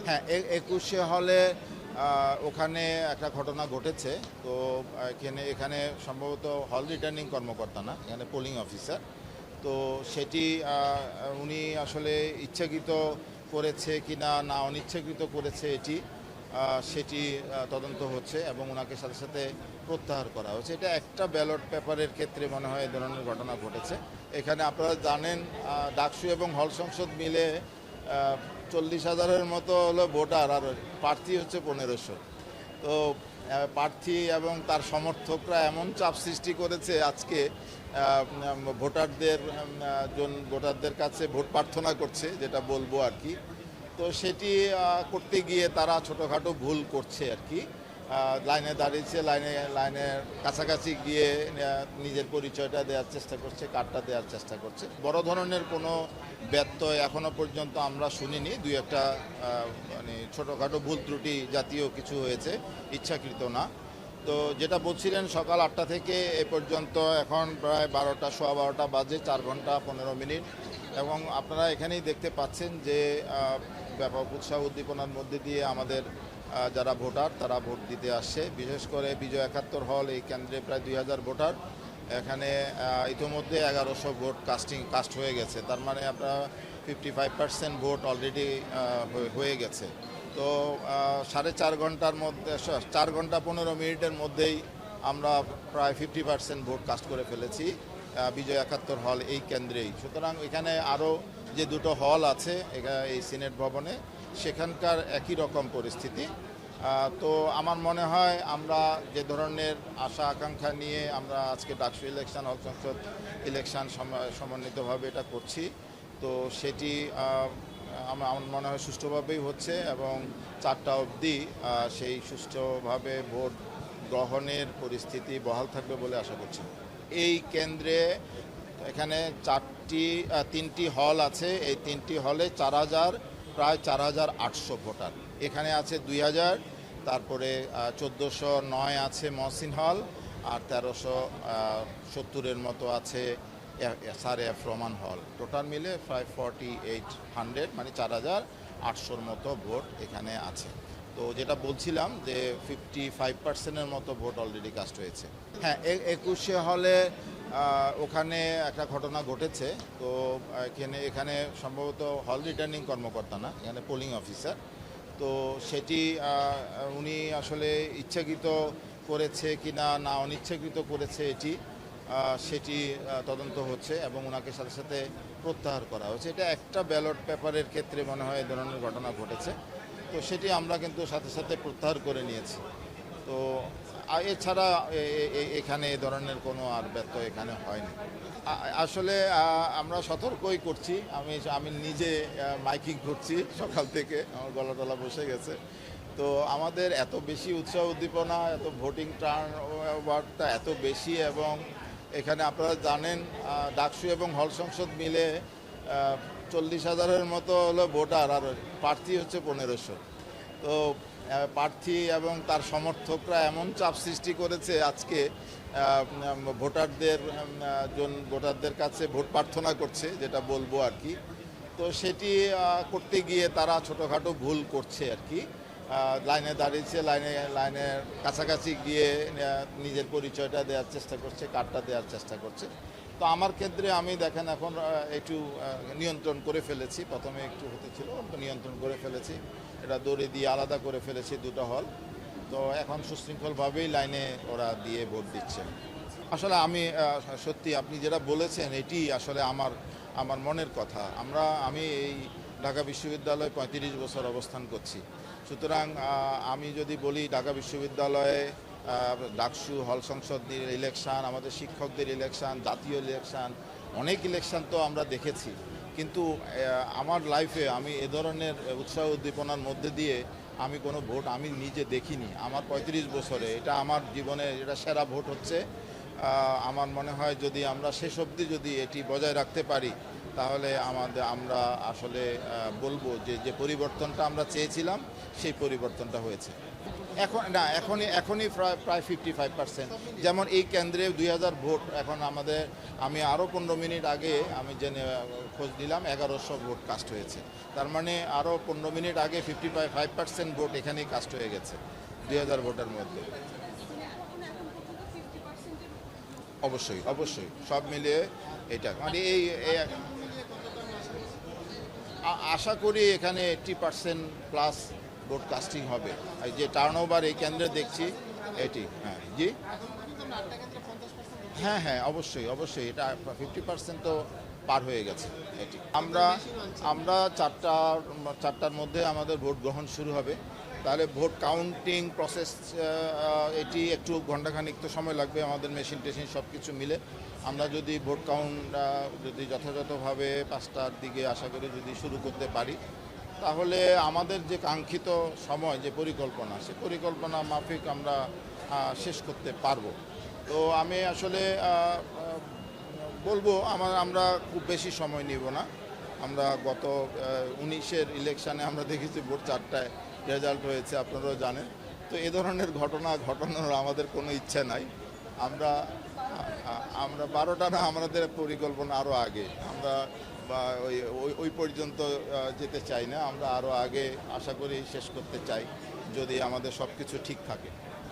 হ্যাঁ, ২১শে হলে ওখানে একটা ঘটনা ঘটেছে। তো এখানে সম্ভবত হল রিটার্নিং কর্মকর্তা না, এখানে পোলিং অফিসার। তো সেটি উনি আসলে ইচ্ছাকৃত করেছে কি না না অনিচ্ছাকৃত করেছে সেটি তদন্ত হচ্ছে এবং ওনাকে সাথে সাথে প্রত্যাহার করা হচ্ছে। এটা একটা ব্যালট পেপারের ক্ষেত্রে মনে হয় এ ধরনের ঘটনা ঘটেছে। এখানে আপনারা জানেন ডাকসু এবং হল সংসদ মিলে 40,000-এর মতো হলো ভোটার, আর প্রার্থী হচ্ছে 1500। তো প্রার্থী এবং তার সমর্থকরা এমন চাপ সৃষ্টি করেছে আজকে ভোটারদের কাছে ভোট প্রার্থনা করছে, যেটা বলবো আর কি। তো সেটি করতে গিয়ে তারা ছোটোখাটো ভুল করছে আর কি। লাইনে দাঁড়িয়েছে, লাইনের কাছাকাছি গিয়ে নিজের পরিচয়টা দেওয়ার চেষ্টা করছে, কার্ডটা দেওয়ার চেষ্টা করছে। বড় ধরনের কোনো ব্যত্যয় এখনও পর্যন্ত আমরা শুনিনি। দুই একটা মানে ছোটোখাটো ভুল ত্রুটি জাতীয় কিছু হয়েছে, ইচ্ছাকৃত না। তো যেটা বলছিলেন সকাল 8টা থেকে এ পর্যন্ত এখন প্রায় 12টা, সোয়া 12টা বাজে, 4 ঘন্টা 15 মিনিট। এবং আপনারা এখানেই দেখতে পাচ্ছেন যে ব্যাপক উৎসাহ উদ্দীপনার মধ্যে দিয়ে আমাদের যারা ভোটার তারা ভোট দিতে আসছে। বিশেষ করে বিজয় 71 হল এই কেন্দ্রে প্রায় 2000 ভোটার। এখানে ইতিমধ্যে 1100 ভোট কাস্ট হয়ে গেছে। তার মানে আপনারা 55% ভোট অলরেডি হয়ে গেছে। তো 4.5 ঘন্টার মধ্যে, 4 ঘন্টা 15 মিনিটের মধ্যেই আমরা প্রায় 50% ভোট কাস্ট করে ফেলেছি বিজয় 71 হল এই কেন্দ্রেই। সুতরাং এখানে আরও যে দুটো হল আছে এই সিনেট ভবনে, সেখানকার একই রকম পরিস্থিতি। তো আমার মনে হয় আমরা যে ধরনের আশা আকাঙ্ক্ষা নিয়ে আমরা আজকে ডাকসু ইলেকশন, হল সংসদ ইলেকশন সমন্বিতভাবে এটা করছি, তো সেটি আমার মনে হয় সুষ্ঠুভাবেই হচ্ছে এবং 4টা অবধি সেই সুষ্ঠুভাবে ভোট গ্রহণের পরিস্থিতি বহাল থাকবে বলে আশা করছি। এই কেন্দ্রে এখানে 3টি হল আছে। এই 3টি হলে প্রায় 4800 ভোটার। এখানে আছে 2000, তারপরে 1409 আছে মহসিন হল, আর 1370-এর মতো আছে স্যার এফ রহমান হল। টোটাল মিলে প্রায় 4800, মানে 4800-র মতো ভোট এখানে আছে। তো যেটা বলছিলাম যে 55%-এর মতো ভোট অলরেডি কাস্ট হয়েছে। হ্যাঁ, 21শে হলে ওখানে একটা ঘটনা ঘটেছে। তো এখানে সম্ভবত হল রিটার্নিং কর্মকর্তা না, এখানে পোলিং অফিসার। তো সেটি উনি আসলে ইচ্ছাকৃত করেছে কি না না অনিচ্ছাকৃত করেছে সেটি তদন্ত হচ্ছে এবং ওনাকে সাথে সাথে প্রত্যাহার করা হচ্ছে। এটা একটা ব্যালট পেপারের ক্ষেত্রে মনে হয় এ ধরনের ঘটনা ঘটেছে। তো সেটি আমরা কিন্তু সাথে সাথে প্রত্যাহার করে নিয়েছি। তো এছাড়া এখানে এ ধরনের কোনো আর ব্যত্যয় এখানে হয়নি। আসলে আমরা সতর্কই করছি। আমি নিজে মাইকিং করছি সকাল থেকে, আমার গলা টলা বসে গেছে। তো আমাদের এত বেশি উৎসাহ উদ্দীপনা, এত ভোটিং টার্ন ওভারটা এত বেশি, এবং এখানে আপনারা জানেন ডাকসু এবং হল সংসদ মিলে 40,000-এর মতো হলো ভোটার, আর প্রার্থী হচ্ছে 1500। তো প্রার্থী এবং তার সমর্থকরা এমন চাপ সৃষ্টি করেছে আজকে ভোটারদের কাছে ভোট প্রার্থনা করছে, যেটা বলবো আর কি। তো সেটি করতে গিয়ে তারা ছোটোখাটো ভুল করছে আর কি। লাইনে দাঁড়িয়েছে, লাইনের কাছাকাছি গিয়ে নিজের পরিচয়টা দেওয়ার চেষ্টা করছে, কার্ডটা দেওয়ার চেষ্টা করছে। তো আমার ক্ষেত্রে আমি দেখেন এখন একটু নিয়ন্ত্রণ করে ফেলেছি। প্রথমে একটু হতে ছিল, নিয়ন্ত্রণ করে ফেলেছি। এটা দড়ি দিয়ে আলাদা করে ফেলেছি দুটো হল। তো এখন সুশৃঙ্খলভাবেই লাইনে ওরা দিয়ে ভোট দিচ্ছে। আসলে আমি সত্যি আপনি যেটা বলেছেন এটি আসলে আমার মনের কথা। আমি এই ঢাকা বিশ্ববিদ্যালয়ে 35 বছর অবস্থান করছি। সুতরাং আমি যদি বলি ঢাকা বিশ্ববিদ্যালয়ে ডাকসু, হল সংসদ ইলেকশন, আমাদের শিক্ষকদের ইলেকশন, জাতীয় ইলেকশন, অনেক ইলেকশন তো আমরা দেখেছি। কিন্তু আমার লাইফে আমি এ ধরনের উৎসাহ উদ্দীপনার মধ্যে দিয়ে আমি কোনো ভোট আমি নিজে দেখিনি। আমার 35 বছরে এটা আমার জীবনে এটা সেরা ভোট হচ্ছে। আমার মনে হয় যদি আমরা শেষ অবধি যদি এটি বজায় রাখতে পারি তাহলে আমরা আসলে বলবো যে যে পরিবর্তনটা আমরা চেয়েছিলাম সেই পরিবর্তনটা হয়েছে। এখন না, এখনই প্রায় 55%। যেমন এই কেন্দ্রে 2000 ভোট, এখন আমি আরও 15 মিনিট আগে আমি জেনে খোঁজ নিলাম 1100 ভোট কাস্ট হয়েছে। তার মানে আরও 15 মিনিট আগে 55% ভোট এখানেই কাস্ট হয়ে গেছে 2000 ভোটের মধ্যে। অবশ্যই অবশ্যই সব মিলিয়ে এটা মানে আশা করি এখানে 80% প্লাস ভোট কাস্টিং হবে। আর যে টার্নওভার এই কেন্দ্রে দেখছি এটি, হ্যাঁ জি, হ্যাঁ হ্যাঁ অবশ্যই অবশ্যই, এটা 50% তো পার হয়ে গেছে এটি। আমরা চারটার মধ্যে আমাদের ভোট গ্রহণ শুরু হবে। তাহলে ভোট কাউন্টিং প্রসেস এটি একটু ঘণ্টাখানিক তো সময় লাগবে, আমাদের মেশিন টেশিন সব কিছু মিলে। আমরা যদি ভোট কাউন্ট যদি যথাযথভাবে 5টার দিকে আশা করি যদি শুরু করতে পারি, তাহলে আমাদের যে কাঙ্ক্ষিত সময় যে পরিকল্পনা, সে পরিকল্পনা মাফিক আমরা শেষ করতে পারবো। তো আমি আসলে বলবো আমরা খুব বেশি সময় নিব না। আমরা গত 19-এর ইলেকশানে আমরা দেখেছি ভোট 4টায় রেজাল্ট হয়েছে, আপনারাও জানেন। তো এ ধরনের ঘটনা ঘটানোর আমাদের কোনো ইচ্ছা নাই। আমরা 12টা না, আমাদের পরিকল্পনা আরও আগে। আমরা ওই পর্যন্ত যেতে চাই না, আমরা আরও আগে আশা করি শেষ করতে চাই, যদি আমাদের সব কিছু ঠিক থাকে।